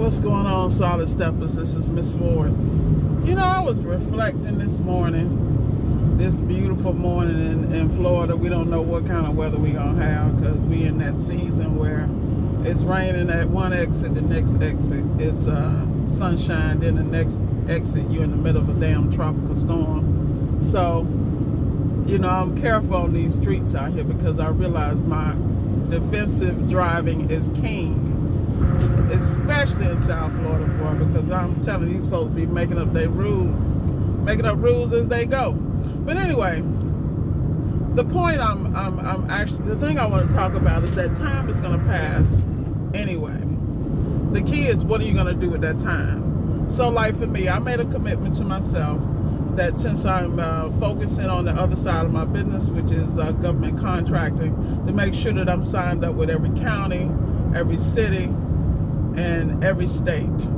What's going on, Solid Steppers? This is Miss Ward. I was reflecting this morning, this beautiful morning in Florida. We don't know what kind of weather we're going to have because we in that season where it's raining at one exit, the next exit it's sunshine, then the next exit you're in the middle of a damn tropical storm. So, I'm careful on these streets out here because I realize my defensive driving is king. Especially in South Florida, boy, because I'm telling these folks be making up rules as they go. But anyway, the point the thing I want to talk about is that time is going to pass anyway. The key is, what are you going to do with that time? So, like for me, I made a commitment to myself that since I'm focusing on the other side of my business, which is government contracting, to make sure that I'm signed up with every county, every city, and every state.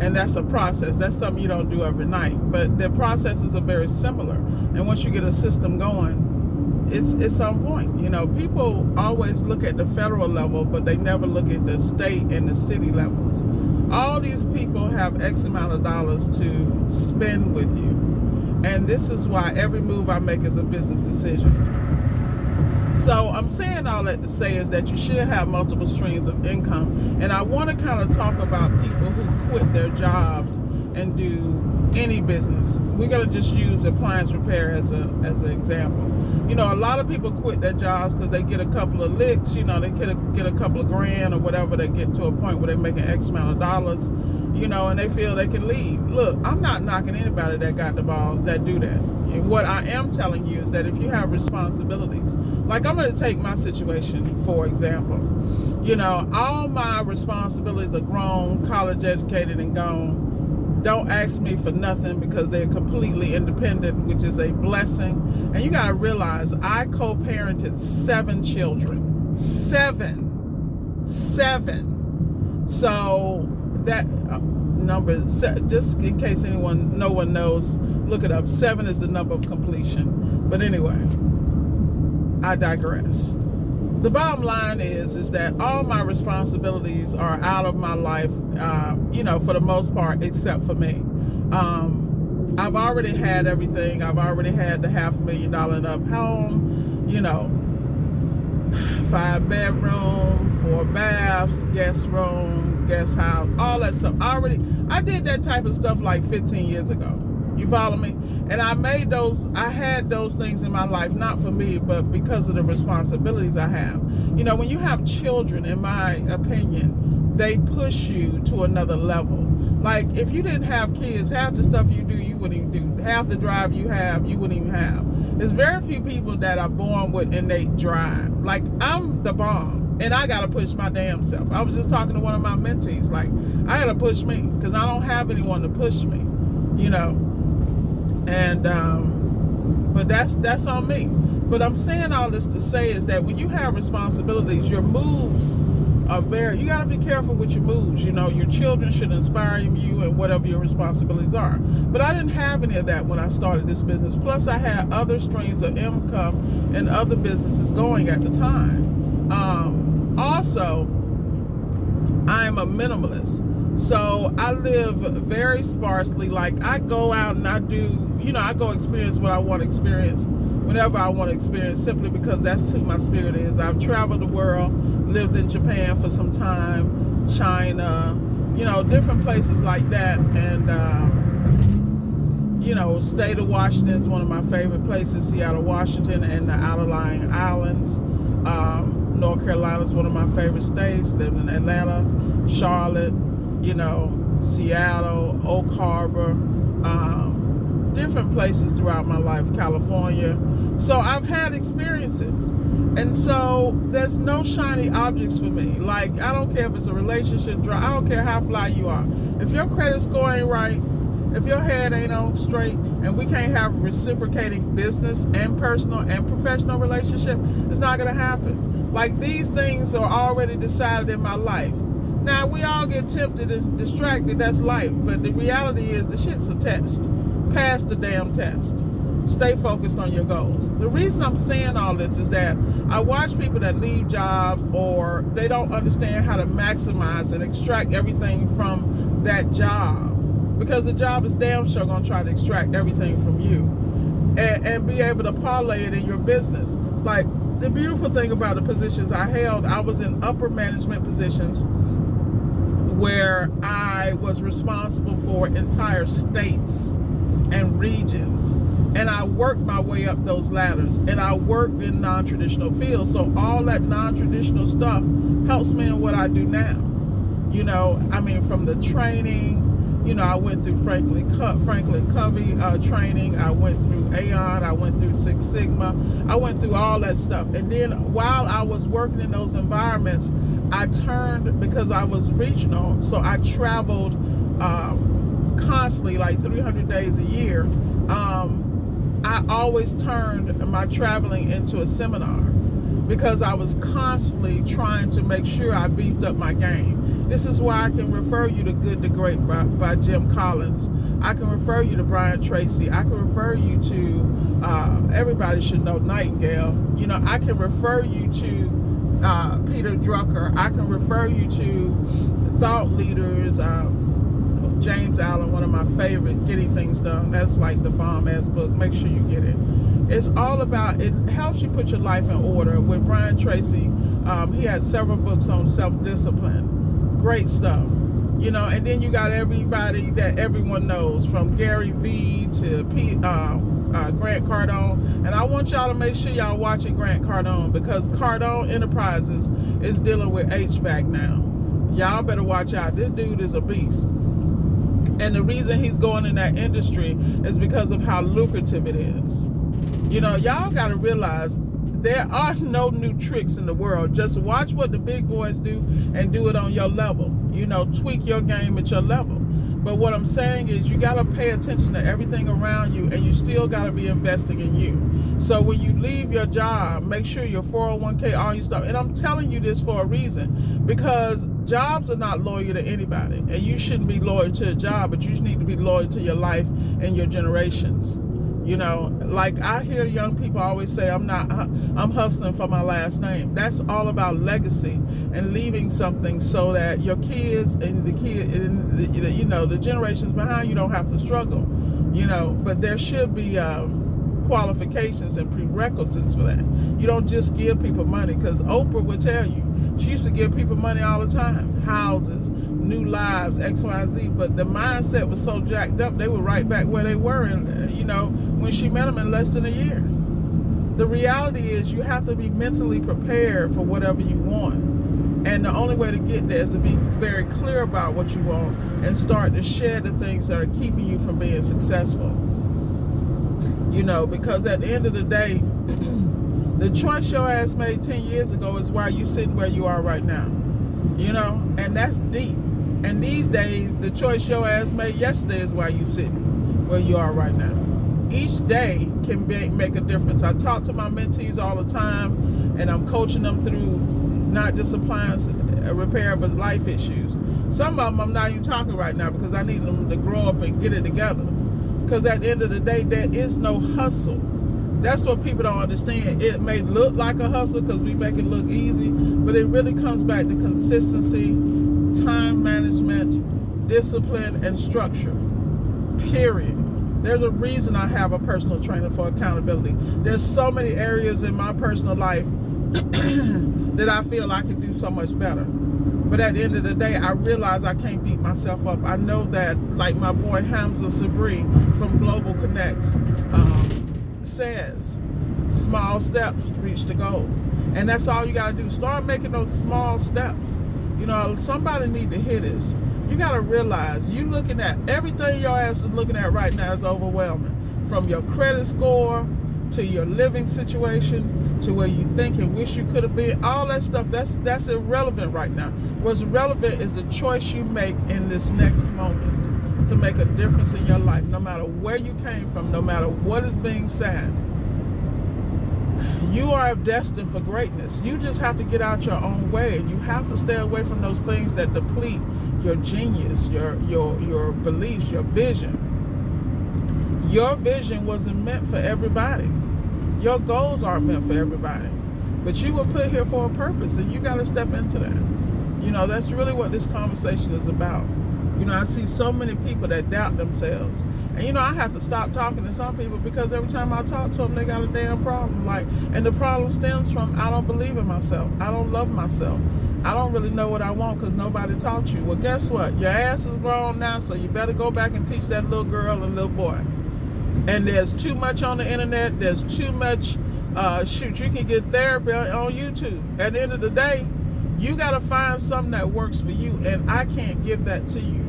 And that's a process. That's something you don't do every night, but the processes are very similar. And once you get a system going, it's on point. People always look at the federal level, but they never look at the state and the city levels. All these people have X amount of dollars to spend with you, and this is why every move I make is a business decision. So I'm saying all that to say is that you should have multiple streams of income. And I want to kind of talk about people who quit their jobs and do any business. We're going to just use appliance repair as an example. A lot of people quit their jobs because they get a couple of licks, they get a couple of grand or whatever. They get to a point where they're making X amount of dollars, and they feel they can leave. Look, I'm not knocking anybody that got the ball that do that. What I am telling you is that if you have responsibilities, like I'm going to take my situation, for example, all my responsibilities are grown, college educated and gone. Don't ask me for nothing because they're completely independent, which is a blessing. And you got to realize I co-parented 7 children, seven. So that number, just in case no one knows, look it up. 7 is the number of completion. But anyway, I digress. The bottom line is that all my responsibilities are out of my life, for the most part, except for me. I've already had everything. I've already had the $500,000 and up home, 5 bedroom, 4 baths, guest room, guest house, all that stuff. I did that type of stuff like 15 years ago. You follow me? And I had those things in my life, not for me, but because of the responsibilities I have. When you have children, in my opinion, they push you to another level. Like, if you didn't have kids, half the stuff you do, you wouldn't even do. Half the drive you have, you wouldn't even have. There's very few people that are born with innate drive. Like, I'm the bomb, and I got to push my damn self. I was just talking to one of my mentees. Like, I got to push me because I don't have anyone to push me, And, but that's on me. But I'm saying all this to say is that when you have responsibilities, your moves are you got to be careful with your moves. Your children should inspire you and whatever your responsibilities are. But I didn't have any of that when I started this business. Plus, I had other streams of income and other businesses going at the time. Also, I'm a minimalist. So I live very sparsely. Like, I go out and I do, I go experience what I want to experience whenever I want to experience, simply because that's who my spirit is. I've traveled the world, lived in Japan for some time, China, different places like that. And, state of Washington is one of my favorite places, Seattle, Washington, and the outlying islands. North Carolina is one of my favorite states. Lived in Atlanta, Charlotte, Seattle, Oak Harbor, different places throughout my life, California. So I've had experiences. And so there's no shiny objects for me. Like, I don't care if it's a relationship drive. I don't care how fly you are. If your credit score ain't right, if your head ain't on straight, and we can't have a reciprocating business and personal and professional relationship, it's not going to happen. Like, these things are already decided in my life. Now, we all get tempted and distracted. That's life. But the reality is the shit's a test. Pass the damn test. Stay focused on your goals. The reason I'm saying all this is that I watch people that leave jobs, or they don't understand how to maximize and extract everything from that job, because the job is damn sure going to try to extract everything from you, and be able to parlay it in your business. Like, the beautiful thing about the positions I held, I was in upper management positions where I was responsible for entire states and regions, and I worked my way up those ladders, and I worked in non-traditional fields. So all that non-traditional stuff helps me in what I do now. You know, I mean, from the training, you know, I went through Franklin Covey training, I went through Aon, I went through Six Sigma, I went through all that stuff. And then while I was working in those environments, I turned, because I was regional, so I traveled constantly, like 300 days a year. I always turned my traveling into a seminar, because I was constantly trying to make sure I beefed up my game. This is why I can refer you to Good to Great by Jim Collins. I can refer you to Brian Tracy. I can refer you to, everybody should know Nightingale. You know, I can refer you to Peter Drucker. I can refer you to thought leaders, James Allen, one of my favorite, Getting Things Done. That's like the bomb-ass book. Make sure you get it. It's all about, it helps you put your life in order. With Brian Tracy, he had several books on self-discipline. Great stuff. You know, and then you got everybody that everyone knows, from Gary Vee to Grant Cardone. And I want y'all to make sure y'all watching Grant Cardone, because Cardone Enterprises is dealing with HVAC now. Y'all better watch out. This dude is a beast. And the reason he's going in that industry is because of how lucrative it is. You know, y'all got to realize there are no new tricks in the world. Just watch what the big boys do and do it on your level. You know, tweak your game at your level. But what I'm saying is, you got to pay attention to everything around you, and you still got to be investing in you. So when you leave your job, make sure your 401k, all your stuff. And I'm telling you this for a reason, because jobs are not loyal to anybody, and you shouldn't be loyal to a job, but you just need to be loyal to your life and your generations. You know, like I hear young people always say, I'm hustling for my last name. That's all about legacy and leaving something so that your kids and you know, the generations behind you don't have to struggle, you know. But there should be qualifications and prerequisites for that. You don't just give people money, because Oprah would tell you, she used to give people money all the time, houses, new lives, X, Y, and Z, but the mindset was so jacked up, they were right back where they were, and you know, when she met them in less than a year. The reality is, you have to be mentally prepared for whatever you want, and the only way to get there is to be very clear about what you want and start to shed the things that are keeping you from being successful. You know, because at the end of the day, the choice your ass made 10 years ago is why you sitting where you are right now. You know, and that's deep. And these days, the choice your ass made yesterday is why you sitting where you are right now. Each day can make a difference. I talk to my mentees all the time, and I'm coaching them through not just appliance repair, but life issues. Some of them I'm not even talking right now, because I need them to grow up and get it together. Because at the end of the day, there is no hustle. That's what people don't understand. It may look like a hustle because we make it look easy, but it really comes back to consistency, time management, discipline, and structure. Period. There's a reason I have a personal trainer for accountability. There's so many areas in my personal life that I feel I could do so much better. But at the end of the day, I realize I can't beat myself up. I know that, like my boy Hamza Sabri from Global Connects says, small steps reach the goal. And that's all you got to do. Start making those small steps. You know, somebody need to hear this. You got to realize, you looking at everything your ass is looking at right now is overwhelming. From your credit score to your living situation to where you think and wish you could have been, all that stuff, that's irrelevant right now. What's relevant is the choice you make in this next moment to make a difference in your life, no matter where you came from, no matter what is being said. You are destined for greatness. You just have to get out your own way, and you have to stay away from those things that deplete your genius, your beliefs, your vision. Your vision wasn't meant for everybody. Your goals aren't meant for everybody. But you were put here for a purpose, and you got to step into that. You know, that's really what this conversation is about. You know, I see so many people that doubt themselves. And, you know, I have to stop talking to some people because every time I talk to them, they got a damn problem. And the problem stems from, I don't believe in myself. I don't love myself. I don't really know what I want because nobody taught you. Well, guess what? Your ass is grown now, so you better go back and teach that little girl and little boy. And there's too much on the internet. There's too much, you can get therapy on YouTube. At the end of the day, you got to find something that works for you, and I can't give that to you.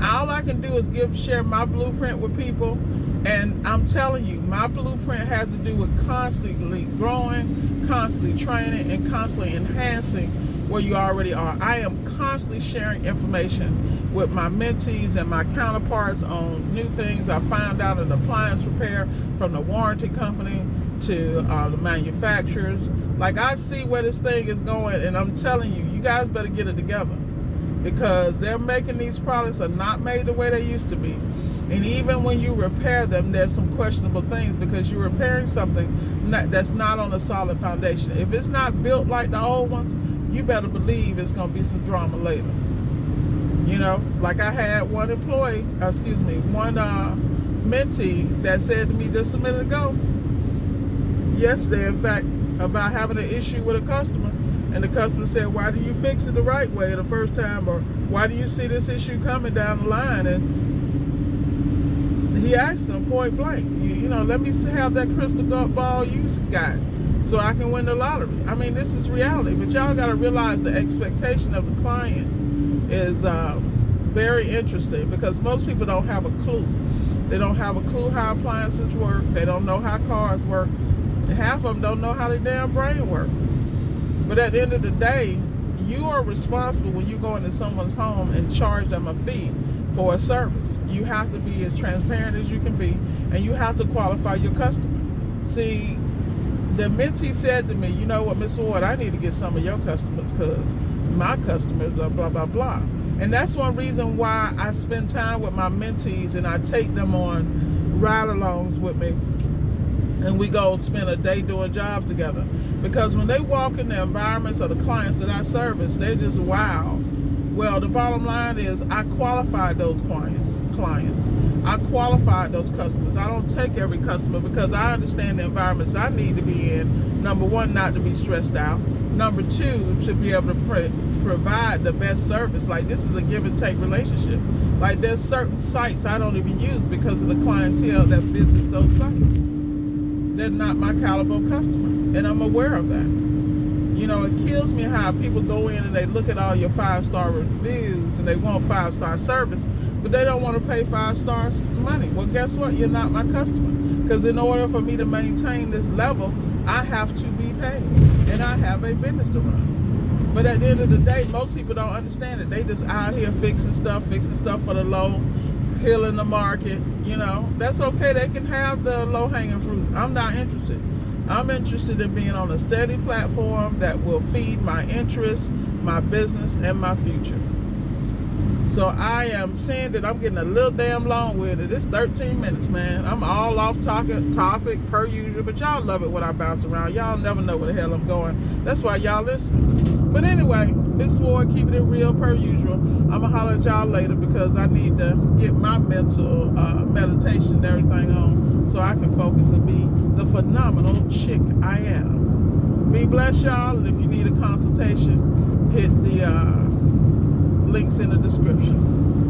All I can do is share my blueprint with people, and I'm telling you, my blueprint has to do with constantly growing, constantly training, and constantly enhancing where you already are. I am constantly sharing information with my mentees and my counterparts on new things I find out in appliance repair, from the warranty company to the manufacturers. Like, I see where this thing is going, and I'm telling you, you guys better get it together, because they're making these products are not made the way they used to be. And even when you repair them, there's some questionable things, because you're repairing something that's not on a solid foundation. If it's not built like the old ones, you better believe it's going to be some drama later. You know, like I had one mentee that said to me just a minute ago, yesterday, in fact, about having an issue with a customer. And the customer said, why do you fix it the right way the first time? Or why do you see this issue coming down the line? And he asked him point blank, you know, let me have that crystal ball you got so I can win the lottery. I mean, this is reality. But y'all got to realize the expectation of the client is very interesting, because most people don't have a clue. They don't have a clue how appliances work. They don't know how cars work. Half of them don't know how their damn brain work. But at the end of the day, you are responsible when you go into someone's home and charge them a fee for a service. You have to be as transparent as you can be, and you have to qualify your customer. See, the mentee said to me, you know what, Miss Ward, I need to get some of your customers because my customers are blah, blah, blah. And that's one reason why I spend time with my mentees, and I take them on ride-alongs with me. And we go spend a day doing jobs together. Because when they walk in the environments of the clients that I service, they're just wow. Well, the bottom line is I qualified those clients. I qualified those customers. I don't take every customer, because I understand the environments I need to be in. Number one, not to be stressed out. Number two, to be able to provide the best service. Like, this is a give and take relationship. Like, there's certain sites I don't even use because of the clientele that visits those sites. They're not my caliber of customer, and I'm aware of that. You know, it kills me how people go in and they look at all your 5-star reviews and they want 5-star service, but they don't want to pay 5-star money. Well, guess what? You're not my customer, because in order for me to maintain this level, I have to be paid, and I have a business to run. But at the end of the day, most people don't understand it. They just out here fixing stuff for the low, killing the market. You know, that's okay. They can have the low-hanging fruit. I'm not interested. I'm interested in being on a steady platform that will feed my interests, my business, and my future. So I am saying that I'm getting a little damn long with it. It's 13 minutes, man. I'm all off topic per usual, but y'all love it when I bounce around. Y'all never know where the hell I'm going. That's why y'all listen. But anyway, Miss Ward, keeping it real per usual. I'm going to holler at y'all later, because I need to get my mental meditation and everything on so I can focus and be the phenomenal chick I am. Be blessed, y'all. And if you need a consultation, hit the links in the description.